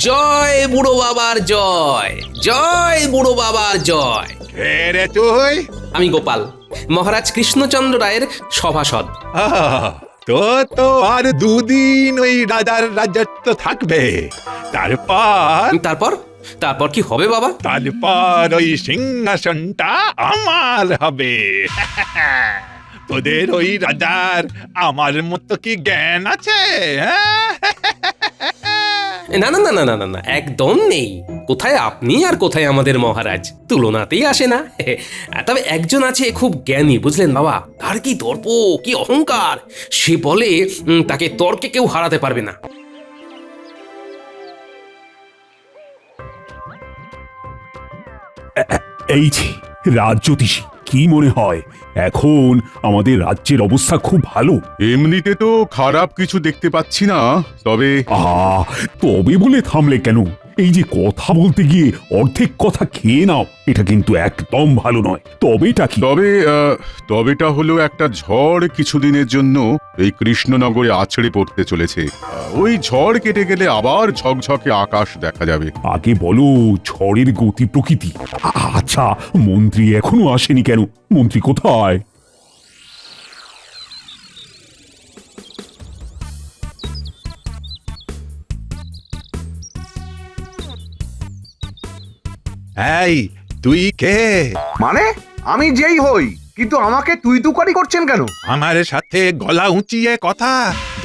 জয় বুড়ো বাবার জয়, জয় বুড়ো বাবার জয়। কে রে তুই? আমি গোপাল, মহারাজ কৃষ্ণচন্দ্র রায়ের সভাসদ। তো তো আর দুদিন ওই রাজার রাজত্ব থাকবে, তারপর তারপর তারপর কি হবে বাবা? তারপর ওই সিংহাসনটা আমার হবে। তোদের ওই রাজার আমার মতো কি জ্ঞান আছে? হ্যাঁ? না না না না না না না, একদম নেই। কোথায় আপনি আর কোথায় আমাদের মহারাজ, তুলনাতেই আসে না। তবে একজন আছে খুব জ্ঞানী, বুঝলেন বাবা। তার কি দর্প, কি অহংকার! সে বলে তাকে তর্কে কেউ হারাতে পারবে না। এই যে রাজ্যোতিষী, কি মনে হয় এখন আমাদের রাজ্যের অবস্থা খুব ভালো? এমনিতে তো খারাপ কিছু দেখতে পাচ্ছি না, তবে তবে বলে থামলে কেন? এই যে কথা বলতে গিয়ে অর্ধেক কথা খেয়ে নাও, এটা কিন্তু একদম ভালো নয়। তবেটা কি? তবেটা হলো একটা ঝড় কিছুদিনের জন্য এই কৃষ্ণনগরে আছড়ে পড়তে চলেছে। ওই ঝড় কেটে গেলে আবার ঝকঝকে আকাশ দেখা যাবে। আগে বলো ঝড়ের গতি প্রকৃতি। আচ্ছা, মন্ত্রী এখনো আসেনি কেন? মন্ত্রী কোথায়? এই তুই কে? মানে আমি যেই হই, কিন্তু আমাকে তুই তুকারি করছেন কেন? আমার সাথে গলা উঁচিয়ে কথা,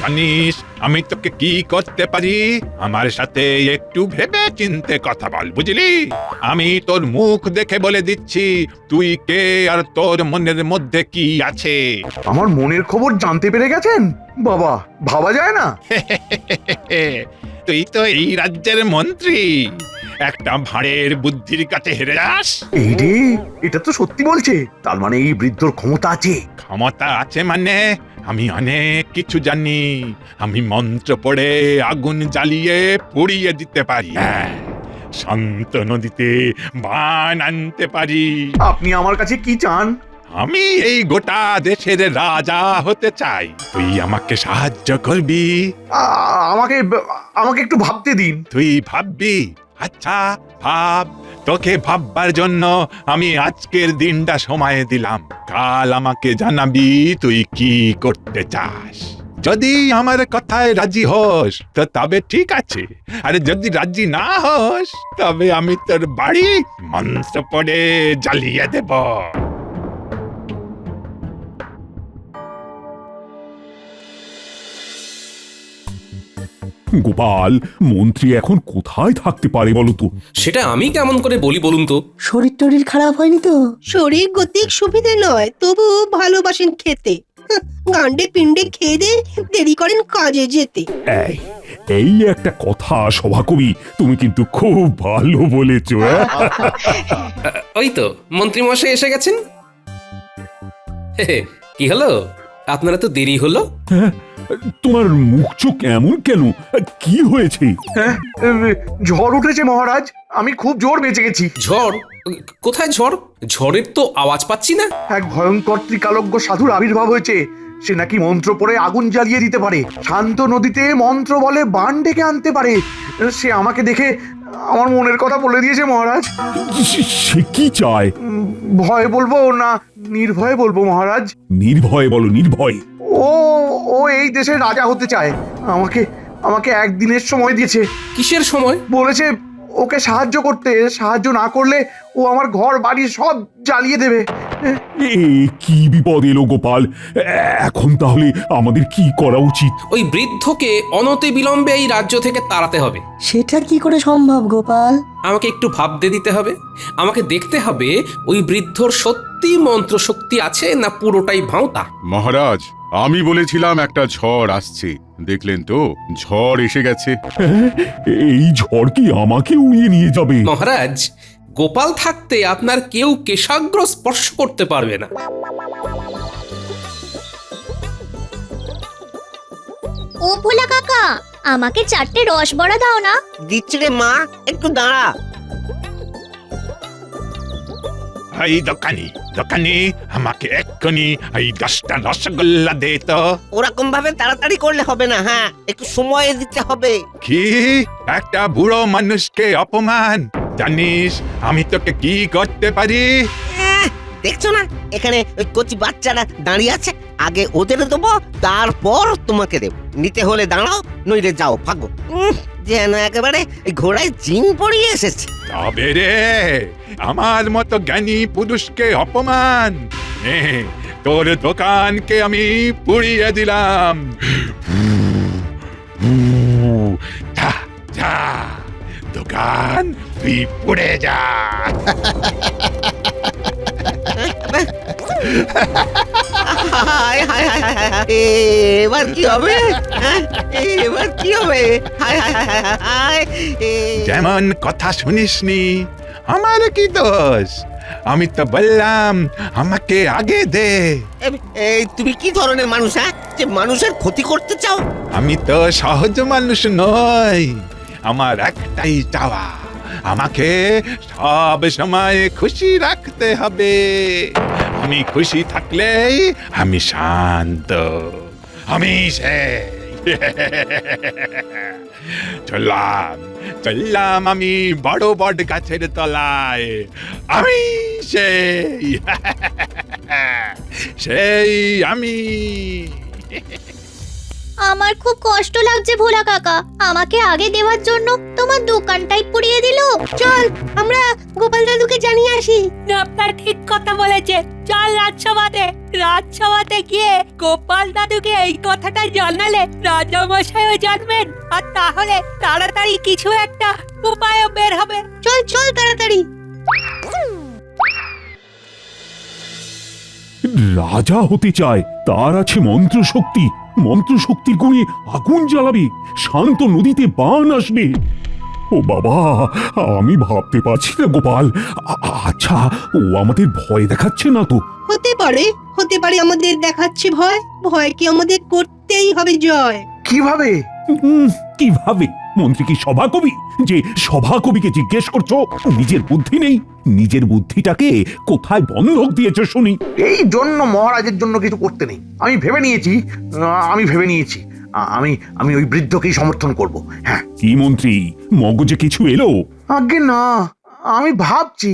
জানিস আমি তোকে কি করতে পারি? আমার সাথে একটু ভেবে চিনতে কথা বল, বুঝলি? আমি তোর মুখ দেখে বলে দিচ্ছি তুই কে আর তোর মনের মধ্যে কি আছে। আমার মনের খবর জানতে পেরে গেছেন? বাবা, ভাবা যায় না। তুই তো এই রাজ্যের মন্ত্রী, একটা ভাঁড়ের বুদ্ধির কাছে হেরে যাস? এই রে, এটা তো সত্যি বলছে। তার মানে এই বৃদ্ধর ক্ষমতা আছে। ক্ষমতা আছে মানে আমি অনেক কিছু জানি। আমি মন্ত্র পড়ে আগুন জ্বালিয়ে পুড়িয়ে দিতে পারি। হ্যাঁ, শান্ত নদীতে বান আনতে পারি। আপনি আমার কাছে কি চান? আমি এই গোটা দেশের রাজা হতে চাই, তুই আমাকে সাহায্য করবি। আমাকে আমাকে একটু ভাবতে দিন। তুই ভাববি? আচ্ছা ভাব। তোকে ভাববার জন্য আমি আজকের দিনটা সময় দিলাম। কাল আমাকে জানাবি তুই কি করতে চাস। যদি আমার কথায় রাজি হোস তো তবে ঠিক আছে, আর যদি রাজি না হোস তবে আমি তোর বাড়ি মন্ত্র পড়ে জ্বালিয়ে দেব। গোপাল, মন্ত্রী এখন কোথায় থাকতে পারে বলো তো? সেটা আমি কেমন করে বলি বলুন তো? শরীর টরীর খারাপ হয়নি তো? শরীর গতিক সুবিধে নয়, তবু ভালোবাসেন খেতে। গান্ডে পিণ্ডে খেয়ে দে দেরি করেন কাজে যেতে। এই এই একটা কথা সভাকবি, তুমি কিন্তু খুব ভালো বলেছো। ওই তো মন্ত্রী মশাই এসে গেছেন। কি হলো, আপনারা তো দেরি হলো? তোমার মুখ চোখ এমন কেন? কি হয়েছে? হ্যাঁ, ঝড় উঠেছে মহারাজ। আমি খুব জোর বেঁচে গেছি। ঝড়? কোথায় ঝড়? ঝড়ের তো আওয়াজ পাচ্ছি না। এক ভয়ঙ্কর ত্রিকালজ্ঞ সাধুর আবির্ভাব হয়েছে। সে নাকি মন্ত্র পড়ে আগুন জ্বালিয়ে দিতে পারে, শান্ত নদীতে মন্ত্র বলে বান ডেকে আনতে পারে। সে আমাকে দেখে আমার মনের কথা বলে দিয়েছে মহারাজ। সে কি চায়? ভয় বলবো না নির্ভয়ে বলবো মহারাজ? নির্ভয়ে বলো, নির্ভয়। ও ও এই দেশের রাজা হতে চায়। আমাকে আমাকে একদিনের সময় দিয়েছে। কিসের সময়? বলেছে ওকে সাহায্য করতে, সাহায্য না করলে ও আমার ঘর বাড়ি সব জ্বালিয়ে দেবে। কি বিপদ এলো গোপাল! এখন তাহলে আমাদের কি করা উচিত? ওই বৃদ্ধকে অনতি বিলম্বে এই রাজ্য থেকে তাড়াতে হবে। সেটা কি করে সম্ভব গোপাল? আমাকে একটু ভাবতে দিতে হবে। আমাকে দেখতে হবে ওই বৃদ্ধর সত্যি মন্ত্র শক্তি আছে না পুরোটাই ভাঁওতা। মহারাজ, আমি বলেছিলাম একটা ঝড় আসছে, দেখলেন তো ঝড় এসে গেছে। এই ঝড় কি আমাকে উড়িয়ে নিয়ে যাবে? মহারাজ, গোপাল থাকতে আপনার কেউ কেশাগ্র স্পর্শ করতে পারবে না। ও ভোলা কাকা, আমাকে 4টে রসবড়া দাও না। দিচ্ছি রে মা, একটু দাঁড়া। এই দোকানি দোকানি, আমাকে এক্ষুনি এই 10টা রসগোল্লা দে তো। ওরকম ভাবে তাড়াতাড়ি করলে হবে না, হ্যাঁ একটু সময় দিতে হবে। কি একটা বুড়ো মানুষকে অপমান! জানিস আমি তোকে কি করতে পারি? দেখছো না এখানে ওই কচি বাচ্চারা দাঁড়িয়ে আছে, আগে ওদের দেবো তারপর তোমাকে দেবো। নিতে হলে দাঁড়াও, নইলে যাও ভাগো। যেন একেবারে এই ঘোড়ায় জিন পড়িয়ে এসেছে। তবে রে, আমার মতো জ্ঞানী পুরুষকে অপমান! নে, তোর দোকানকে আমি পুড়িয়ে দিলাম। যা যা, দোকান তুই পুড়ে যা। হায় হায় হায় হায় হায় হায়। এবার কি হবে, হ্যাঁ? এবার কি হবে? হায় হায় হায় হায় হায়। যেমন কথা শুনিসনি, আমার কি দোষ? আমি তো বললাম আমাকে আগে দে। এই তুমি কি ধরনের মানুষ, হ্যাঁ, যে মানুষের ক্ষতি করতে চাও? আমি তো সহজ মানুষ নই, আমার একটাই চাওয়া, আমাকে সব সময় খুশি রাখতে হবে। আমি খুশি থাকলেই আমি শান্ত, আমি চললাম চললাম আমি বড় বট গাছের তলায়, আমি সেই আমি। আমার খুব কষ্ট লাগছে ভোলা কাকা, আমাকে আগে দেওয়ার জন্য তোমার দোকানটাই পুড়িয়ে দিল। চল আমরা গোপাল দাদুকে জানিয়ে আসি। আপনার ঠিক কথা বলেছে, চল রাজসভাতে গিয়ে গোপাল দাদুকে এই কথাটা জানালে রাজামশাইও জানবেন, আর তাহলে তাড়াতাড়ি কিছু একটা উপায় বের হবে। চল চল তাড়াতাড়ি। রাজা হতে চায়, তার আছে মন্ত্রশক্তি, মন্ত্রশক্তির গুণে আগুন জ্বালাবে, শান্ত নদীতে বান আসবে। ও বাবা, আমি ভাবতে পারছি না গোপাল। আচ্ছা, ও আমাদের ভয় দেখাচ্ছে না তো? হতে পারে আমাদের দেখাচ্ছে ভয়, ভয় কি আমাদের করতেই হবে জয়। কিভাবে? কিভাবে? মন্ত্রী কি সভাকবি যে সভাকবিকে জিজ্ঞেস করছো? নিজের বুদ্ধি নেই? নিজের বুদ্ধিটাকে কোথায় বন্ধক দিয়েছো শুনি? এই জন্য মহারাজের জন্য কিছু করতে নেই। আমি ভেবে নিয়েছি আমি ওই বৃদ্ধকেই সমর্থন করব। হ্যাঁ। কি মন্ত্রী, মগজে কিছু এলো? আগে না, আমি ভাবছি।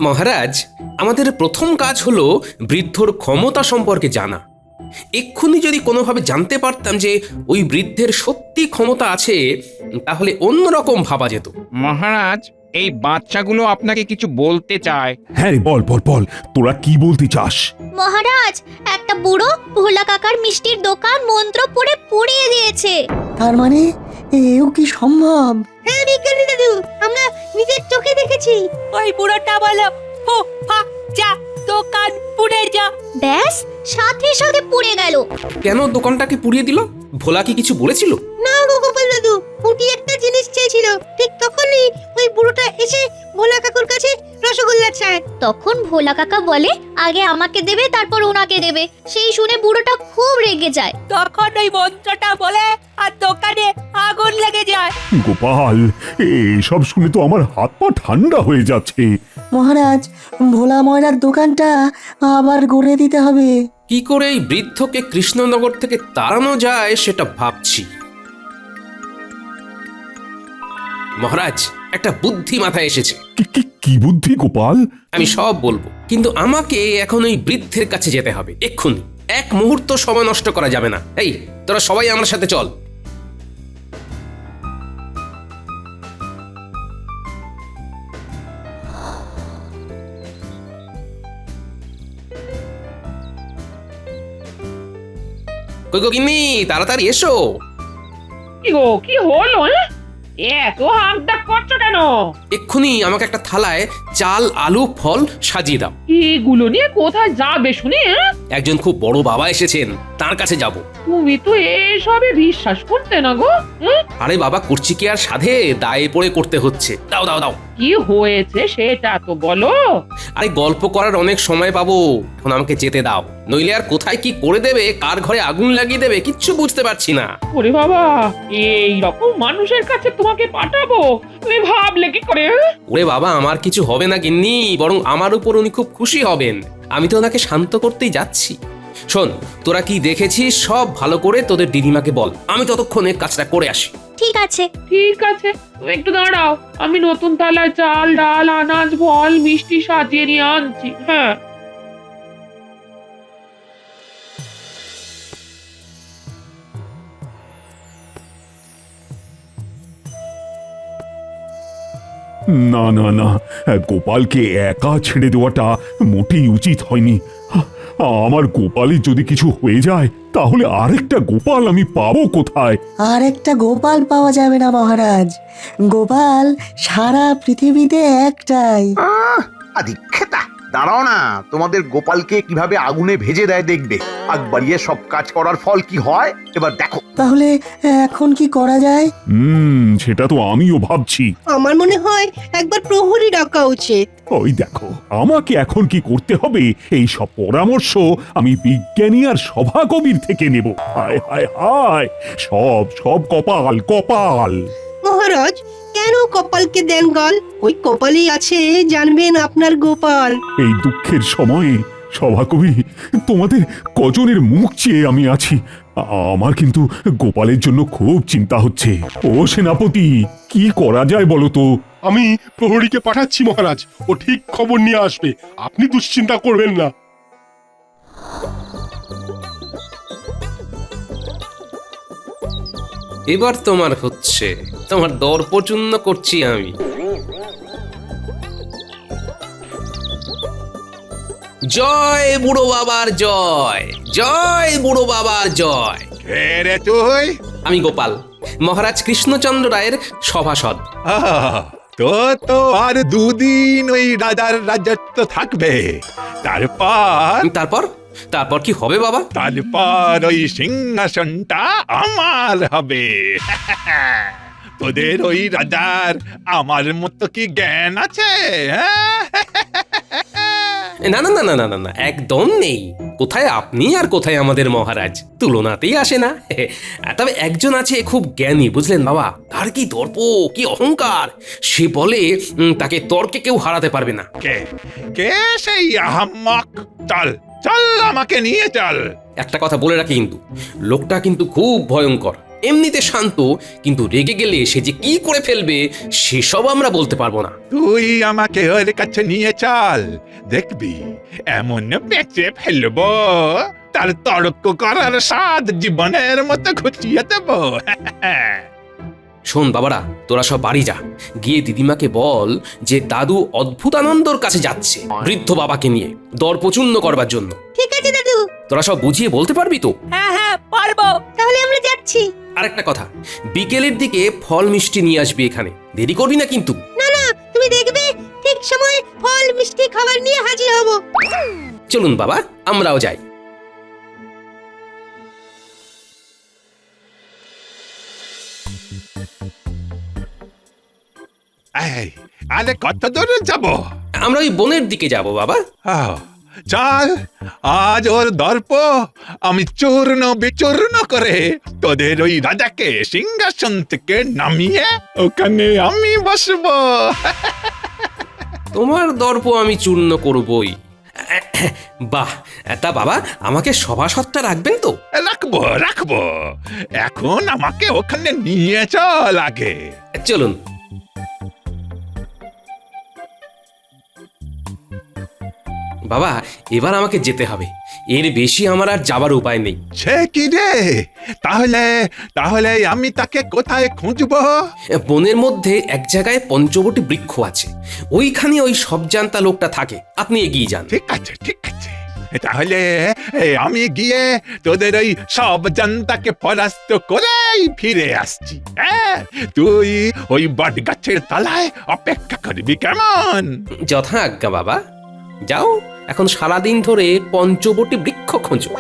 মহারাজ, আমাদের প্রথম কাজ হলো বৃদ্ধর ক্ষমতা সম্পর্কে জানা। এক্ষুনি যদি কোনোভাবে জানতে পারতাম যে ওই বৃদ্ধের সত্যি ক্ষমতা আছে, তাহলে অন্যরকম ভাবা যেত। মহারাজ, এই বাচ্চাগুলো আপনাকে কিছু বলতে চায়। হ্যাঁ রে, বল বল বল, তোরা কি বলতে চাস? মহারাজ, একটা বুড়ো ভোলা কাকার মিষ্টির দোকান মন্ত্র পড়ে পুড়িয়ে দিয়েছে। তার মানে এও কি সম্ভব? হ্যাঁ বিজ্ঞানী দাদু, আমরা নিজের চোখে দেখেছি। ওই বুড়োটা বলো, হো ফা যা, দোকান পুড়ে যা। ব্যাস, সাথে সাথে পুড়ে গেল। কেন দোকানটাকে পুড়িয়ে দিল? ভোলা কি কিছু বলেছিল? না গো গোপাল দাদু, পুটি একটা জিনিস চেয়েছিল, ঠিক তখনই ওই বুড়োটা এসে ভোলা কাকুর কাছে রসগোল্লা চায়। তখন ভোলা কাকা বলে আগে আমাকে দেবে, তারপর ওনাকে দেবে। সেই শুনে বুড়োটা খুব রেগে যায়। তখন ওই মন্ত্রটা বলে আর দোকানে আগুন লেগে যায়। গোপাল, এসব শুনে তো আমার হাত পা ঠান্ডা হয়ে যাচ্ছে। মহারাজ, ভোলা ময়রার দোকানটা আবার গড়ে দিতে হবে। কি করে এই বৃদ্ধকে কৃষ্ণনগর থেকে তাড়ানো যায় সেটা ভাবছি। মহারাজ, একটা বুদ্ধি মাথায় এসেছে। কি বুদ্ধি গোপাল? আমি সব বলবো, কিন্তু আমাকে এখন ওই বৃদ্ধের কাছে যেতে হবে এক্ষুনি। এক মুহূর্ত সময় নষ্ট করা যাবে না। এই, তোরা সবাই আমার সাথে চল। কই গো গিন্নি, তাড়াতাড়ি এসো। কি গো, কি হলো? এত হাঁকডাক করছো কেন? এক্ষুনি আমাকে একটা থালায় চাল, আলু, ফল সাজিয়ে দাও। এগুলো নিয়ে কোথায় যাবে শুনি? একজন খুব বড় বাবা এসেছেন, তার কাছে যাব। তুমি তো এসবে বিশ্বাস করতে না গো। আরে বাবা, করছি কি আর সাধে, দায়ে পড়ে করতে হচ্ছে। দাও দাও দাও। কি হয়েছে সেটা তো বলো। আরে গল্প করার অনেক সময় পাবো, এখন আমাকে যেতে দাও, নইলে আর কোথায় কি করে দেবে, কার ঘরে আগুন লাগিয়ে দেবে কিচ্ছু বুঝতে পারছি না। ওরে বাবা, এই রকম মানুষের কাছে তোমাকে পাঠাবো, তুমি ভাবলে কি করে? ওরে বাবা, আমার কিছু হবে না গিন্নি, বরং আমার উপর উনি খুব খুশি হবেন। আমি তো ওনাকে শান্ত করতেই যাচ্ছি। শোন, তোরা কি দেখেছিস সব ভালো করে তোদের দিদিমাকে বল, আমি ততক্ষণে কাজটা করে আসি। ঠিক আছে। ঠিক আছে, তুমি একটু দাঁড়াও, আমি নতুন তালায় চাল ডাল আনাজ ফল মিষ্টি সাজিয়ে নিয়ে আনছি। হ্যাঁ, না না না, গোপালকে একা ছেড়ে দেওয়াটা মোটেই উচিত হয়নি। আমার গোপালের যদি কিছু হয়ে যায় তাহলে আরেকটা গোপাল আমি পাবো কোথায়? আর একটা গোপাল পাওয়া যাবে না মহারাজ, গোপাল সারা পৃথিবীতে একটাই। আদিক্ষেতা, দাঁড়াও না, তোমাদের গোপালকে কিভাবে আগুনে ভেজে দেয় দেখবে। আগ বাড়িয়ে সব কাজ করার ফল কি হয় এবার দেখো। তাহলে এখন কি করা যায়? সেটা তো আমিও ভাবছি। আমার মনে হয় একবার প্রহরী ডাকা উচিত। ওই দেখো, আমাকে এখন কি করতে হবে এই সব পরামর্শ আমি বিজ্ঞানী আর সভাকবির থেকে নেব। হায় হায় হায়, সব সব কপাল কপাল। মহারাজ, কেন কপালকে দেন গাল? ওই কপালই আছে জানবেন আপনার গোপাল। এই দুঃখের সময়ে সভাকবি, তোমাদের কজনের মুখ চেয়ে আমি আছি। আমার কিন্তু গোপালের জন্য খুব চিন্তা হচ্ছে। ও সেনাপতি, কি করা যায় বলো তো? আমি প্রহরীকে পাঠাচ্ছি মহারাজ, ও ঠিক খবর নিয়ে আসবে, আপনি দুশ্চিন্তা করবেন না। এবার তোমার হচ্ছে, তোমার দর্পচূন্য করছি আমি। জয় বুড়ো বাবার জয়, জয় বুড়ো বাবার জয়। কে রে তুই? আমি গোপাল, মহারাজ কৃষ্ণচন্দ্র রায়ের সভাসদ। তো তো আর দুদিন ওই রাজার রাজত্ব থাকবে, তারপর তারপর তারপর কি হবে বাবা? তারপর ওই সিংহাসনটা আমার হবে। তোদের ওই রাজার আমার মতো কি জ্ঞান আছে? হ্যাঁ? না না না না না না না, একদম নেই। কোথায় আপনি আর কোথায় আমাদের মহারাজ, তুলনাতেই আসে না। তবে একজন আছে খুব জ্ঞানী, বুঝলেন বাবা, তার কি দর্প, কি অহংকার, সে বলে তাকে তর্কে কেউ হারাতে পারবে না। কে কে সেই আহাম্মক? চল চল, আমাকে নিয়ে চল। একটা কথা বলে রাখি কিন্তু, লোকটা কিন্তু খুব ভয়ঙ্কর। এমনিতে শান্ত, কিন্তু রেগে গেলে সে যে কি করে ফেলবে সেসব আমরা বলতে পারবো না। তুই আমাকে ওর কাছে নিয়ে চল, দেখবি এমন বেঁচে ফেলবো, তার তর্ক করার স্বাদ জীবনের মতো ঘুচিয়ে দেবো। শোন বাবারা, তোরা সব বাড়ি যা, গিয়ে দিদিমাকে বল যে দাদু অদ্ভুতানন্দর কাছে যাচ্ছে বৃদ্ধ বাবাকে নিয়ে দর্পচূন্য করবার জন্য। ঠিক আছে দাদু। তোরা সব বুঝিয়ে বলতে পারবি তো? হ্যাঁ হ্যাঁ পারবো। তাহলে আমরা যাচ্ছি। আরেকটা কথা, বিকেলের দিকে ফল মিষ্টি নিয়ে আসবি এখানে, দেরি করবি না কিন্তু। না না, তুমি দেখবে ঠিক সময় ফল মিষ্টি খাবার নিয়ে হাজির হব। চলুন বাবা, আমরাও যাই। এই, আরে কত দূরে যাব? আমরা ওই বনের দিকে যাব বাবা। চল, আজ ওর দর্প আমি চূর্ণ বিচূর্ণ করে তোদের ওই রাজাকে সিংহাসন থেকে নামিয়ে ওখানে আমি বসবো। তোমার দর্প আমি চূর্ণ করবই। বাহ, তা বাবা আমাকে সভাসদটা রাখবেন তো? রাখবো রাখবো, এখন আমাকে ওখানে নিয়ে চল আগে। চলুন। বাবা, এবার আমাকে যেতে হবে, এর বেশি আমার আর যাবার উপায় নেই। সে কি রে? তাহলে তাহলে আমি তাকে কোথায় খুঁজবো? বনের মধ্যে এক জায়গায় পঞ্চবটি বৃক্ষ আছে, ওইখানে ওই সব জানতা লোকটা থাকে, আপনি এগিয়ে যান। ঠিক আছে ঠিক আছে, তাহলে আমি গিয়ে তোদের ওই সব জনতাকে পরাস্ত করেই ফিরে আসছি। হ্যাঁ, তুই ওই বট গাছের তলায় অপেক্ষা করবি, কেমন? যথা আজ্ঞা বাবা, যাও এখন সারাদিন ধরে পঞ্চবটি বৃক্ষ খোঁজো।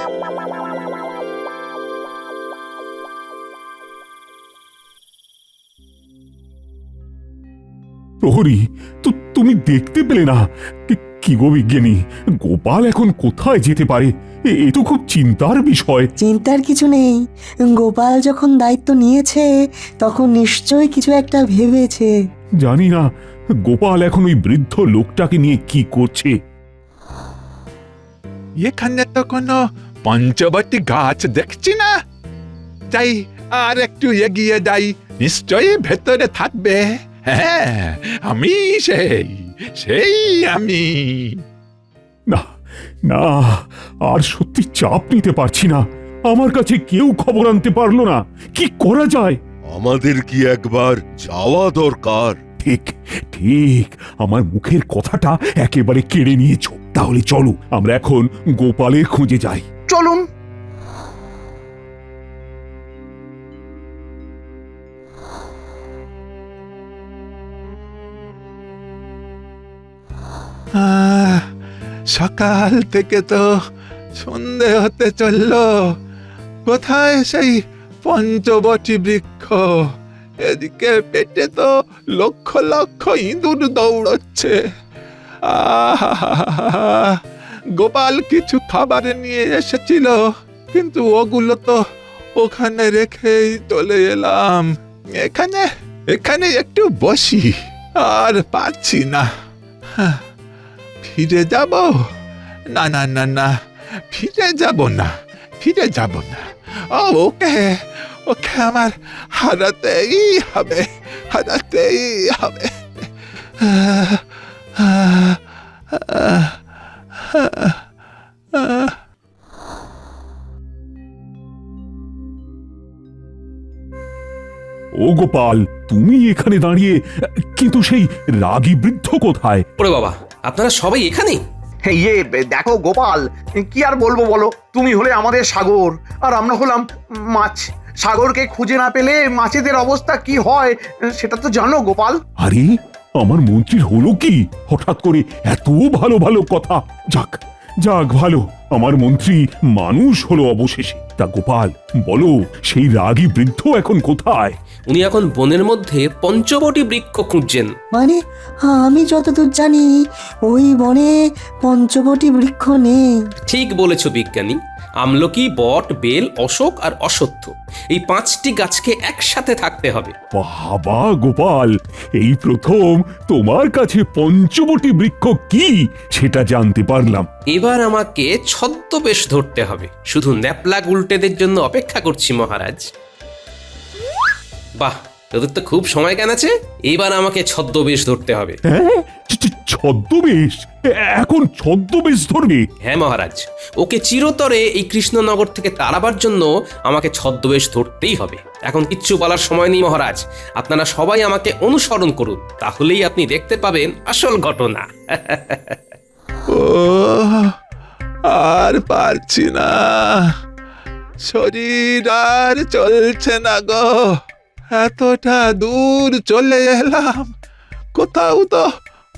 প্রহরী, তুমি দেখতে পেলে না? কি গো বিজ্ঞানী, গোপাল এখন কোথায় যেতে পারে? এ তো খুব চিন্তার বিষয়। চিন্তার কিছু নেই, গোপাল যখন দায়িত্ব নিয়েছে তখন নিশ্চয়ই কিছু একটা ভেবেছে। জানি না গোপাল এখন ওই বৃদ্ধ লোকটাকে নিয়ে কি করছে। এখানে তো কোনো পঞ্চবটী গাছ দেখছি না। যাই, আর একটু এগিয়ে যাই, নিশ্চয়ই ভেতরে থাকবে। হ্যাঁ, আমি সেই আমি। না না, আর সত্যি চাপ নিতে পারছি না। আমার কাছে কেউ খবর আনতে পারলো না। কি করা যায়? আমাদের কি একবার যাওয়া দরকার? ঠিক ঠিক, আমার মুখের কথাটা একেবারে কেড়ে নিয়েছো। তাহলে চলো আমরা এখন গোপালের খোঁজে যাই। চলুন। সকাল থেকে তো সন্ধে হতে চললো, কোথায় সেই পঞ্চবটী বৃক্ষ? এদিকে পেটে তো লক্ষ লক্ষ ইঁদুর দৌড়চ্ছে। গোপাল কিছু খাবার নিয়ে এসেছিল, কিন্তু ওগুলো তো ওখানে রেখেই চলে এলাম। এখানে একটু বসি, আর পারছি না। ফিরে যাব? না না না না, ফিরে যাব না। ওকে আমার হারাতেই হবে। ও গোপাল, তুমি এখানে দাঁড়িয়ে, কিন্তু সেই রাগী বৃদ্ধ কোথায়? ওরে বাবা, আপনারা সবাই এখানে? ইয়ে দেখো গোপাল, কি আর বলবো বলো, তুমি হলে আমাদের সাগর আর আমরা হলাম মাছ। সাগরকে খুঁজে না পেলে মাছেদের অবস্থা কি হয় সেটা তো জানো গোপাল। আরে, আমার মন্ত্রীর হলো কি? হঠাৎ করে এত ভালো ভালো কথা। যাক যাক, ভালো, আমার মন্ত্রী মানুষ হলো অবশেষে। তা গোপাল, বলো, সেই রাগী বৃদ্ধ এখন কোথায়? উনি এখন বনের মধ্যে পঞ্চবটী বৃক্ষ খুঁজছেন। মানে আমি যতদূর জানি ওই বনে পঞ্চবটী বৃক্ষ নেই। ঠিক বলেছ বিজ্ঞানী। আমলকি, বট, বেল, অশোক আর অশ্বত্থ, এই 5টি গাছকে একসাথে থাকতে হবে। বাবা গোপাল, এই প্রথম তোমার কাছে পঞ্চবটী বৃক্ষ কি সেটা জানতে পারলাম। এবার আমাকে ছদ্মবেশ ধরতে হবে। শুধু ন্যাপলা উল্টেদের জন্য অপেক্ষা করছি মহারাজ। বাহ, তোদের তো খুব সময় কেন আছে। এবার আমাকে ছদ্মবেশ ধরতে হবে। হ্যাঁ, ছদ্মবেশ? এখন ছদ্মবেশ ধরবে? হ্যাঁ মহারাজ, ওকে চিরতরে এই কৃষ্ণনগর থেকে তাড়াবার জন্য আমাকে ছদ্মবেশ ধরতেই হবে। এখন কিচ্ছু বলার সময় নেই মহারাজ, আপনারা সবাই আমাকে অনুসরণ করুন, তাহলেই আপনি দেখতে পাবেন আসল ঘটনা। ও, আর পারছি না, শরীর আর চলছে না গো। এতটা দূর চলে এলাম, কোথাও তো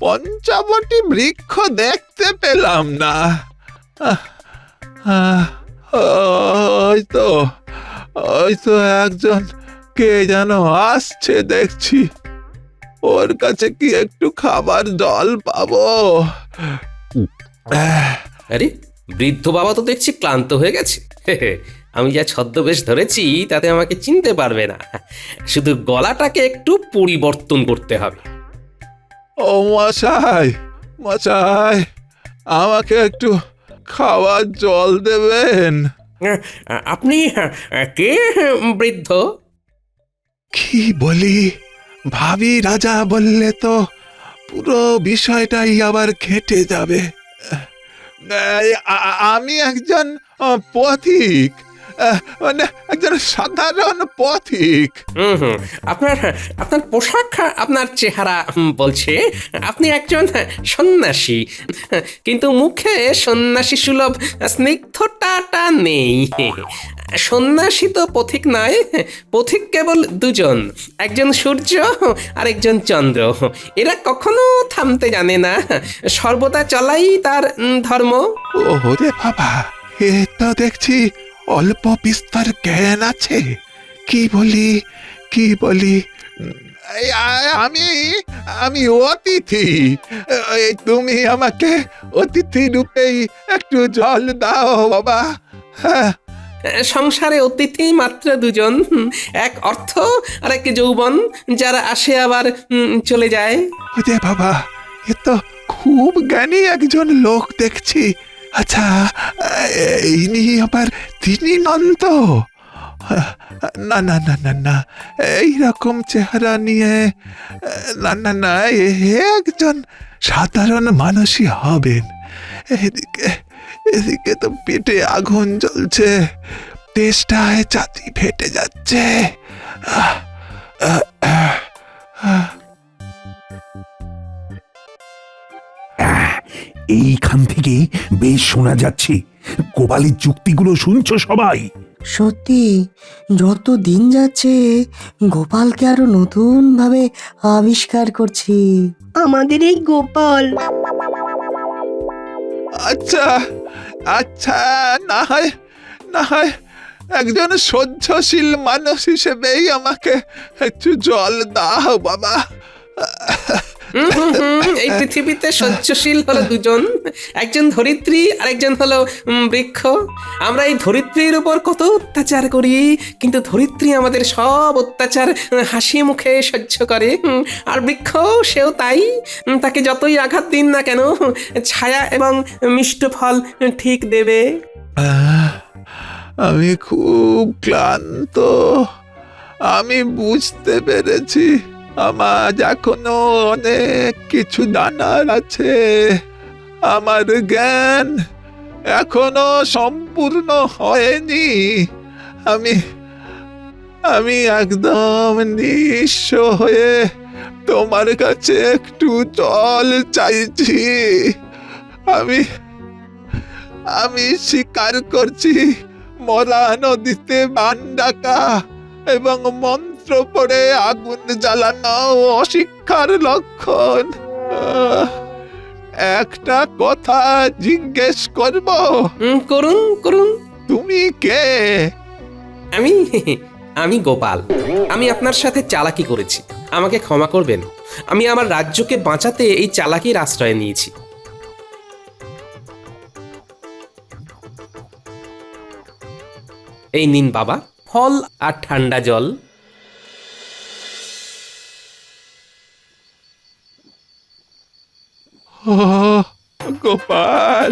পঞ্চবটী বৃক্ষ দেখতে পেলাম না। ওই তো একজন কে যেন আসছে দেখছি। ওর কাছে কি একটু খাবার জল পাবো? আরে, বৃদ্ধ বাবা তো দেখছি ক্লান্ত হয়ে গেছে। আমি যা ছদ্মবেশ ধরেছি তাতে আমাকে চিনতে পারবে না, শুধু গলাটাকে একটু পরিবর্তন করতে হবে। ও মশাই, আমাকে একটু খাওয়ার জল দেবেন? আপনি কে বৃদ্ধ? কি বলি, ভাবি রাজা বললে তো পুরো বিষয়টাই আবার ঘেঁটে যাবে। আমি একজন পথিক, মানে একজন সাধারণ পথিক। আপনার পোশাক, আপনার চেহারা বলছে আপনি একজন সন্ন্যাসী, কিন্তু মুখে সন্ন্যাসী সুলভ স্নিগ্ধতাটা নেই। সন্ন্যাসী তো পথিক নয়, পথিক কেবল দুজন, একজন সূর্য আর একজন চন্দ্র। এরা কখনো থামতে জানে না, সর্বদা চলাই তার ধর্ম। ওরে বাবা, এ তো দেখছি অল্প বিস্তর জ্ঞান আছে। কি বলি আমি আমি অতিথি। তুমি আমাকে অতিথি রূপেই একটু জল দাও বাবা। হ্যাঁ, সংসারে অতিথি মাত্র দুজন, এক অর্থ আর এক যৌবন, যারা আসে আবার চলে যায়। ওরে বাবা, এ তো খুব জ্ঞানী একজন লোক দেখছি। আচ্ছা, ইনি আবার তিনি নন তো? না না না না না, এইরকম চেহারা নিয়ে না না না, একজন সাধারণ মানুষই হবেন। এদিকে এদিকে তো পেটে আগুন জ্বলছে, তেষ্টায় ছাতি ফেটে যাচ্ছে। এইখান থেকে বেশ শোনা যাচ্ছে। গোপালের যুক্তিগুলো শুনছো সবাই? সত্যি যত দিন যাচ্ছে গোপালকে আরো নতুন ভাবে আবিষ্কার করছি। আমাদের এই গোপাল। আচ্ছা আচ্ছা, না হয় একজন সহ্যশীল মানুষ হিসেবেই আমাকে একটু জল দাও বাবা। এই পৃথিবীতে সহ্যশীল হলো দুজন, একজন ধরিত্রী আর একজন হলো বৃক্ষ। আমরা এই ধরিত্রীর উপর কত অত্যাচার করি, কিন্তু ধরিত্রী আমাদের সব অত্যাচার হাসি মুখে সহ্য করে। আর বৃক্ষ সেও তাই, তাকে যতই আঘাত দিন না কেন ছায়া এবং মিষ্ট ফল ঠিক দেবে। আমি খুব ক্লান্ত। আমি বুঝতে পেরেছি আমার এখনো অনেক কিছু জানার আছে। আমার জ্ঞান এখনো সম্পূর্ণ হয়নি। আমি একদম নিঃস্ব হয়ে তোমার কাছে একটু জল চাইছি। আমি স্বীকার করছি মরা নদীতে বান ডাকা এবং মন্ত্র পড়ে আগুন জ্বালানো অশিক্ষার লক্ষণ। একটা কথা জিজ্ঞেস করব? করুন করুন। তুমি কে? আমি গোপাল। আমি আপনার সাথে চালাকি করেছি, আমাকে ক্ষমা করবেন। আমি আমার রাজ্যকে বাঁচাতে এই চালাকির আশ্রয় নিয়েছি। এই নিন বাবা, ফল আর ঠান্ডা জল। ও গোপাল,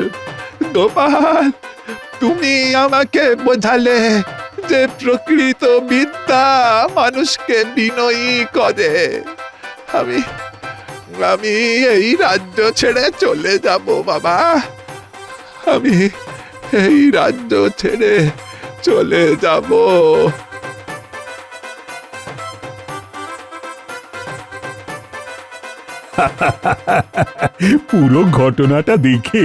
গোপাল, তুমি আমাকে বোঝালে যে প্রকৃত বিদ্যা মানুষকে বিনয়ী করে। আমি এই রাজ্য ছেড়ে চলে যাব বাবা। আমি এই রাজ্য ছেড়ে চলে যাব। পুরো ঘটনাটা দেখে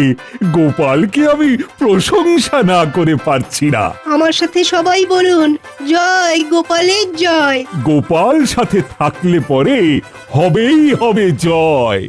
গোপালকে আমি প্রশংসা না করে পারছি না। আমার সাথে সবাই বলুন, জয় গোপালের জয়। গোপাল সাথে থাকলে পরে হবেই হবে জয়।